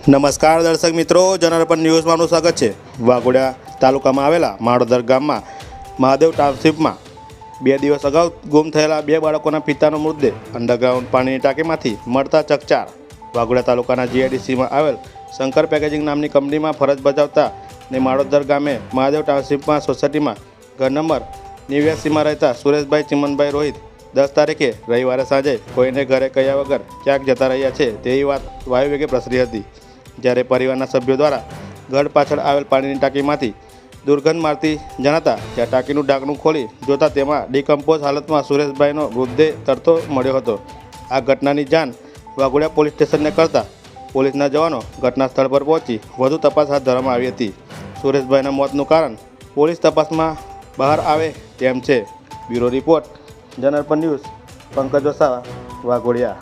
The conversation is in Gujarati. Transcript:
નમસ્કાર દર્શક મિત્રો, જનાર્પણ ન્યૂઝમાં આપનું સ્વાગત છે। વાઘોડિયા તાલુકામાં આવેલા માળોદર ગામમાં મહાદેવ ટાઉનશીપમાં 2 દિવસ અગાઉ ગુમ થયેલા 2 બાળકોના પિતાનો મૃતદેહ અંડરગ્રાઉન્ડ પાણીની ટાંકીમાંથી મળતા ચકચાર। વાઘોડિયા તાલુકાના જીઆઈડીસીમાં આવેલ શંકર પેકેજિંગ નામની કંપનીમાં ફરજ બજાવતા ને માળોદર ગામે મહાદેવ ટાઉનશીપમાં સોસાયટીમાં ઘર નંબર 89માં રહેતા સુરેશભાઈ ચિમનભાઈ રોહિત 10 તારીખે રવિવારે સાંજે કોઈને ઘરે કહ્યા વગર ક્યાંક જતા રહ્યા છે તેવી વાત વાયુવેગે પ્રસરી હતી। જ્યારે પરિવારના સભ્યો દ્વારા ઘર પાછળ આવેલ પાણીની ટાંકીમાંથી દુર્ગંધ મારતી જણાતા ત્યાં ટાંકીનું ઢાંકણું ખોલી જોતા તેમાં ડિકમ્પોઝ હાલતમાં સુરેશભાઈનો મૃતદેહ તરતો મળ્યો હતો। આ ઘટનાની જાણ વાઘોડિયા પોલીસ સ્ટેશનને કરતા પોલીસના જવાનો ઘટના સ્થળ પર પહોંચી વધુ તપાસ હાથ ધરવામાં આવી હતી। સુરેશભાઈના મોતનું કારણ પોલીસ તપાસમાં બહાર આવે તેમ છે। Bureau report, જનાર્પણ news, Pankaj Vasava, Waghodia.